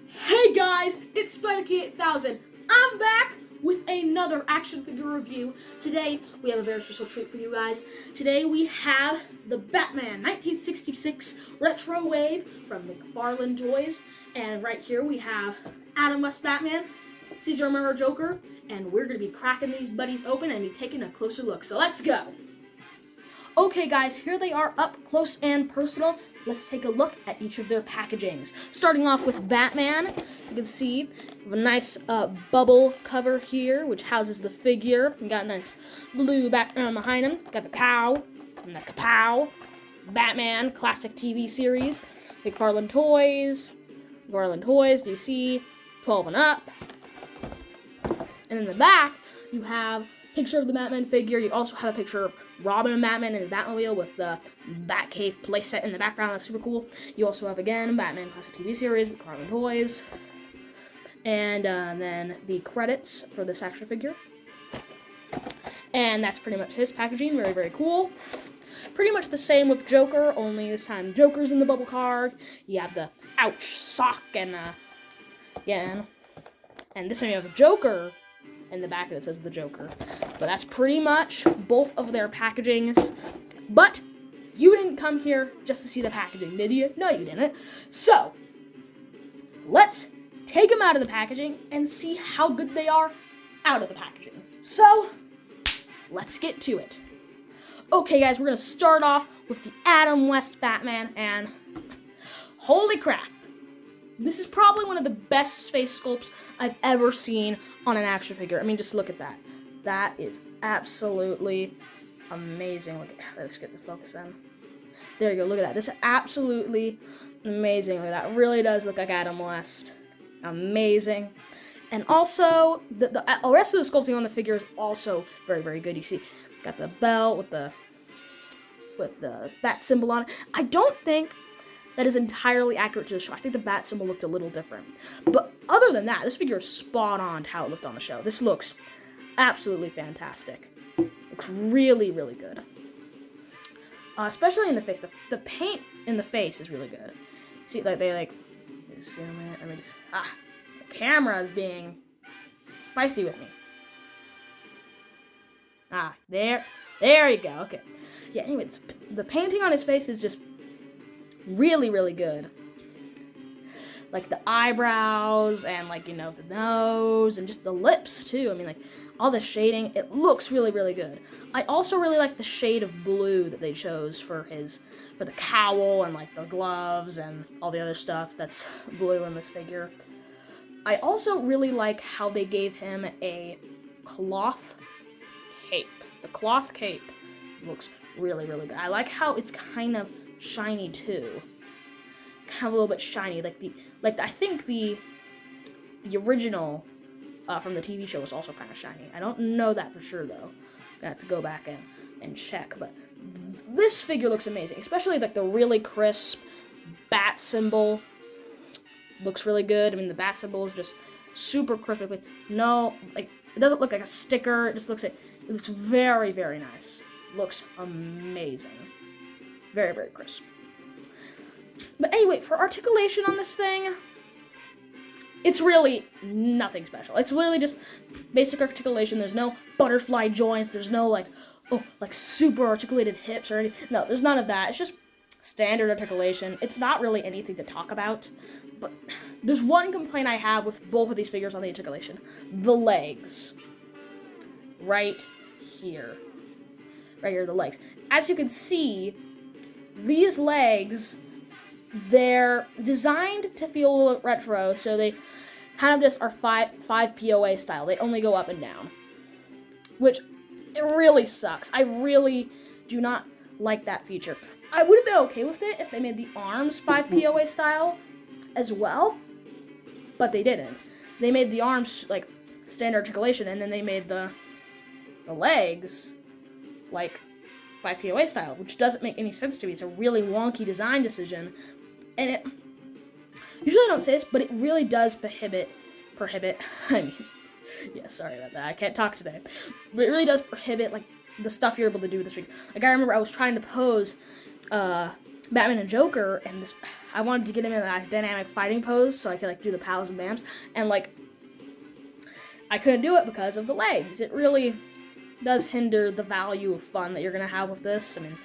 Hey guys, it's SpiderKey8000. I'm back with another action figure review. Today, we have a very special treat for you guys. Today, we have the Batman 1966 Retro Wave from McFarlane Toys. And right here, we have Adam West Batman, Cesar Romero Joker, and we're going to be cracking these buddies open and be taking a closer look. So let's go! Okay guys, here they are up close and personal. Let's take a look at each of their packagings. Starting off with Batman, you can see we have a nice bubble cover here, which houses the figure. We got a nice blue background behind him. Got the cow and the kapow. Batman, classic TV series. McFarlane Toys, DC, 12 and up. And in the back, you have a picture of the Batman figure. You also have a picture of Robin and Batman in the Batmobile with the Batcave playset in the background. That's super cool. You also have, again, Batman Classic TV Series, McFarlane Toys. And then the credits for this action figure. And that's pretty much his packaging. Very, very cool. Pretty much the same with Joker, only this time Joker's in the bubble card. You have the ouch sock and, and this time you have a Joker in the back and it says the Joker. But that's pretty much both of their packagings. But you didn't come here just to see the packaging, did you? No, you didn't. So, let's take them out of the packaging and see how good they are out of the packaging. So, let's get to it. Okay guys, we're going to start off with the Adam West Batman, and holy crap. This is probably one of the best face sculpts I've ever seen on an action figure. I mean, just look at that. That is absolutely amazing. Let's get the focus in. There you go, look at that. This is absolutely amazing. Look at that. It really does look like Adam West. Amazing. And also, the rest of the sculpting on the figure is also very, very good. You see, got the belt with the bat symbol on it. I don't think that is entirely accurate to the show. I think the bat symbol looked a little different. But other than that, this figure is spot on to how it looked on the show. This looks absolutely fantastic. Looks really, really good. Especially in the face. The paint in the face is really good. See, like zoom in. Let me just, the camera is being feisty with me. There you go. Okay. Yeah. Anyway, the painting on his face is just really, really good. Like the eyebrows and the nose and just the lips too. I mean, all the shading, it looks really, really good. I also really like the shade of blue that they chose for the cowl and the gloves and all the other stuff that's blue in this figure. I also really like how they gave him a cloth cape. The cloth cape looks really, really good. I like how it's kind of shiny too. Kind of a little bit shiny. I think the original from the TV show was also kind of shiny. I don't know that for sure though. Gonna have to go back and check. But this figure looks amazing, especially the really crisp bat symbol. Looks really good. I mean, the bat symbol is just super crisp. No, it doesn't look like a sticker. It just looks it looks very, very nice. Looks amazing. Very, very crisp. But anyway, for articulation on this thing, it's really nothing special. It's literally just basic articulation. There's no butterfly joints. There's no super articulated hips or anything. No, there's none of that. It's just standard articulation. It's not really anything to talk about. But there's one complaint I have with both of these figures on the articulation. The legs. Right here. Right here, the legs. As you can see, these legs, they're designed to feel retro, so they kind of just are 5 POA style. They only go up and down, which it really sucks. I really do not like that feature. I would have been okay with it if they made the arms 5 POA style as well, but they didn't. They made the arms standard articulation, and then they made the legs 5 POA style, which doesn't make any sense to me. It's a really wonky design decision, and it usually I don't say this, but it really does prohibit. I mean, yeah, sorry about that. I can't talk today, but it really does prohibit the stuff you're able to do with this figure. I remember I was trying to pose Batman and Joker, and this, I wanted to get him in that dynamic fighting pose so I could like do the pals and bams, and like I couldn't do it because of the legs. It really does hinder the value of fun that you're gonna have with this. I mean,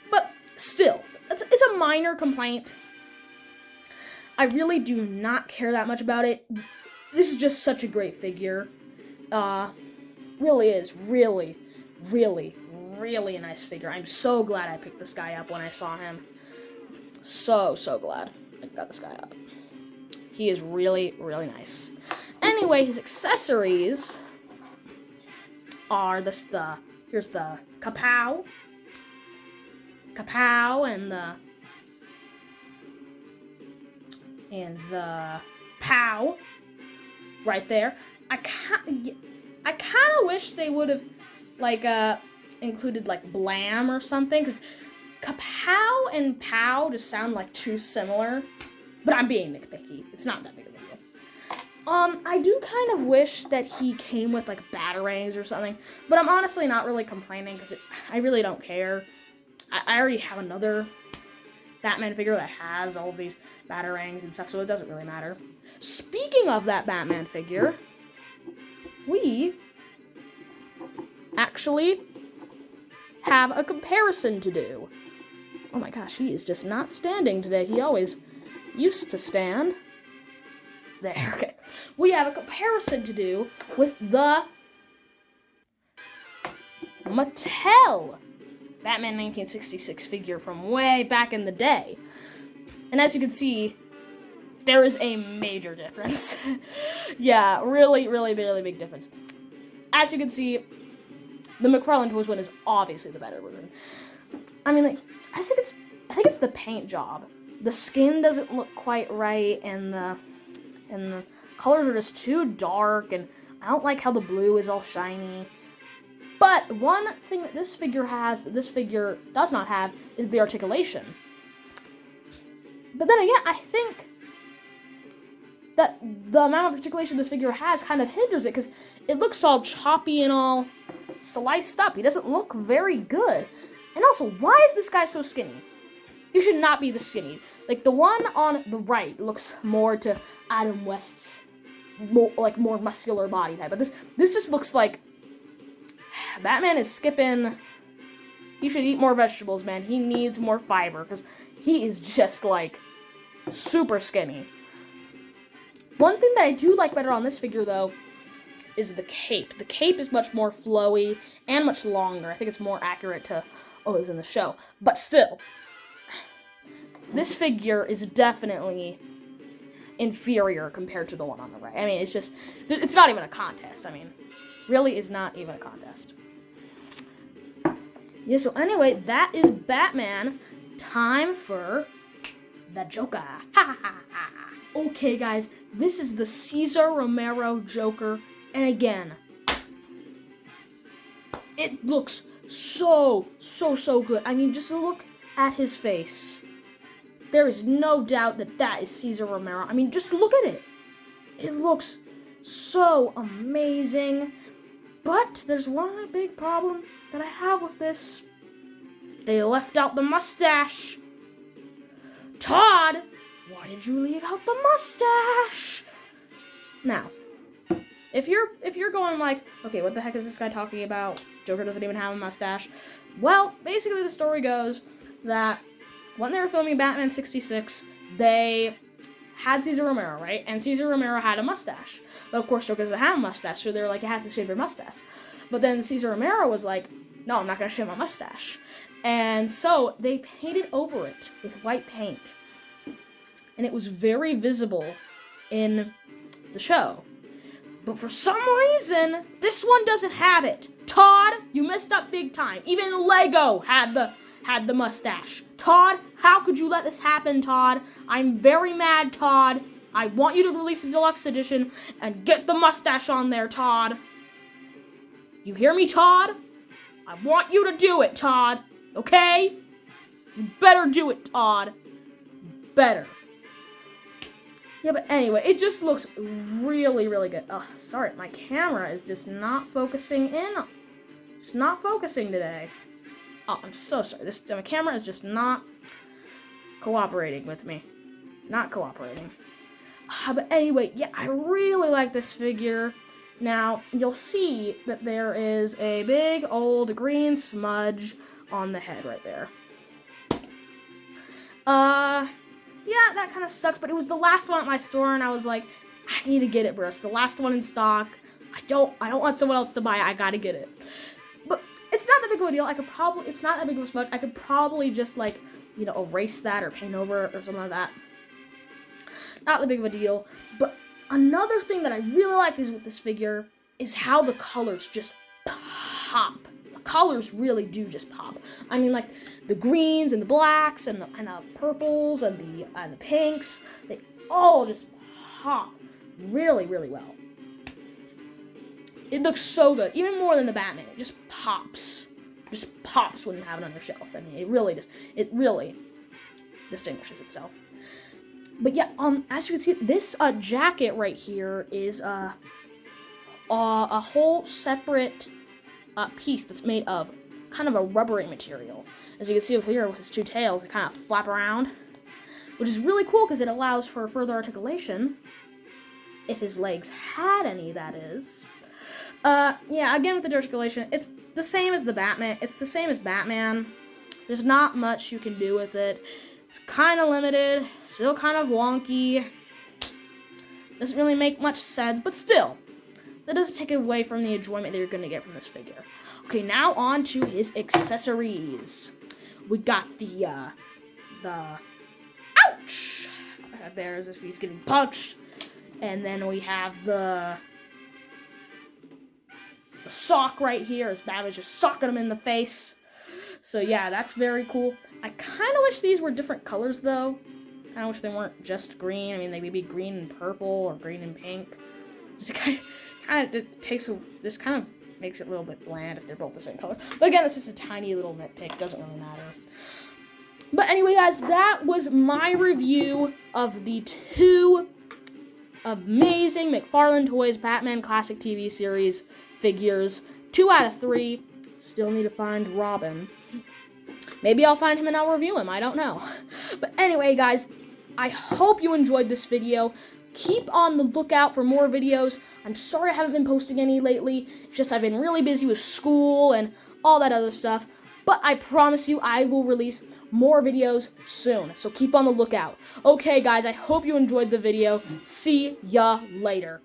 but still, it's a minor complaint. I really do not care that much about it. This is just such a great figure. Really is really a nice figure. I'm so glad I picked this guy up when I saw him. So glad I got this guy up. He is really nice. Anyway, his accessories are here's the kapow, and the pow right there. I kind of wish they would have like included like blam or something, because kapow and pow just sound like too similar. But I'm being nitpicky. It's not that big of a deal. I do kind of wish that he came with like batarangs or something, but I'm honestly not really complaining because I really don't care. I already have another Batman figure that has all of these batarangs and stuff, so it doesn't really matter. Speaking of that Batman figure, we actually have a comparison to do. Oh my gosh, he is just not standing today. He always used to stand. There, okay. We have a comparison to do with the Mattel Batman 1966 figure from way back in the day. And as you can see, there is a major difference. Yeah, really big difference. As you can see, the McFarlane Toys one is obviously the better version. I mean, like, I think it's the paint job. The skin doesn't look quite right, and the colors are just too dark, and I don't like how the blue is all shiny. But one thing that this figure has that this figure does not have is the articulation. But then again, I think that the amount of articulation this figure has kind of hinders it, because it looks all choppy and all sliced up. He doesn't look very good. And also, why is this guy so skinny? He should not be this skinny. Like, the one on the right looks more to Adam West's more muscular body type. But this just looks like Batman is skipping. He should eat more vegetables, man. He needs more fiber, because he is just, like, super skinny. One thing that I do like better on this figure, though, is the cape. The cape is much more flowy and much longer. I think it's more accurate to what was in the show. But still, this figure is definitely inferior compared to the one on the right. I mean, it's not even a contest. I mean, really is not even a contest. Yeah, so anyway, that is Batman. Time for the Joker. Ha ha ha. Okay, guys, this is the Cesar Romero Joker. And again, it looks so good. I mean, just look at his face. There is no doubt that is Cesar Romero. I mean, just look at it. It looks so amazing. But there's one big problem that I have with this. They left out the mustache. Todd, why did you leave out the mustache? Now, if you're going like, okay, what the heck is this guy talking about? Joker doesn't even have a mustache. Well, basically the story goes that when they were filming Batman 66, they had Cesar Romero, right? And Cesar Romero had a mustache. But of course, Joker doesn't have a mustache, so they were like, you have to shave your mustache. But then Cesar Romero was like, no, I'm not going to shave my mustache. And so they painted over it with white paint. And it was very visible in the show. But for some reason, this one doesn't have it. Todd, you messed up big time. Even Lego had the mustache. Todd, how could you let this happen, Todd? I'm very mad, Todd. I want you to release a deluxe edition and get the mustache on there, Todd. You hear me, Todd? I want you to do it, Todd. Okay? You better do it, Todd. Better. Yeah, but anyway, it just looks really good. Oh, sorry, my camera is just not focusing in. It's not focusing today. Oh, I'm so sorry. My camera is just not cooperating with me. Not cooperating. But anyway, yeah, I really like this figure. Now, you'll see that there is a big old green smudge on the head right there. Yeah, that kind of sucks, but it was the last one at my store, and I was like, I need to get it, bro. It's the last one in stock. I don't want someone else to buy it. I gotta get it. But it's not that big of a deal. It's not that big of a smudge. I could probably just, like, you know, erase that or paint over it or something like that. Not that big of a deal. But another thing that I really like is with this figure is how the colors just pop. The colors really do just pop. I mean, like, the greens and the blacks and the purples and the pinks, they all just pop really, really well. It looks so good, even more than the Batman. It just pops. Just pops when you have it on your shelf. I mean, it really distinguishes itself. But yeah, as you can see, this jacket right here is a whole separate piece that's made of kind of a rubbery material. As you can see over here with his two tails, they kind of flap around, which is really cool because it allows for further articulation. If his legs had any, that is. Yeah, again with the articulation, it's the same as the Batman. It's the same as Batman. There's not much you can do with it. It's kind of limited, still kind of wonky. Doesn't really make much sense, but still, that doesn't take away from the enjoyment that you're going to get from this figure. Okay, now on to his accessories. We got the ouch! There's this piece getting punched. And then we have the sock right here, as Batman's just socking him in the face. So yeah, that's very cool. I kind of wish these were different colors, though. I kind of wish they weren't just green. I mean, they may be green and purple or green and pink. Just kind of this kind of makes it a little bit bland if they're both the same color. But again, it's just a tiny little nitpick. Doesn't really matter. But anyway, guys, that was my review of the two amazing McFarlane Toys Batman Classic TV Series figures. 2 out of 3. Still need to find Robin. Maybe I'll find him and I'll review him. I don't know. But anyway, guys, I hope you enjoyed this video. Keep on the lookout for more videos. I'm sorry I haven't been posting any lately. It's just I've been really busy with school and all that other stuff. But I promise you I will release more videos soon. So keep on the lookout. Okay, guys, I hope you enjoyed the video. See ya later.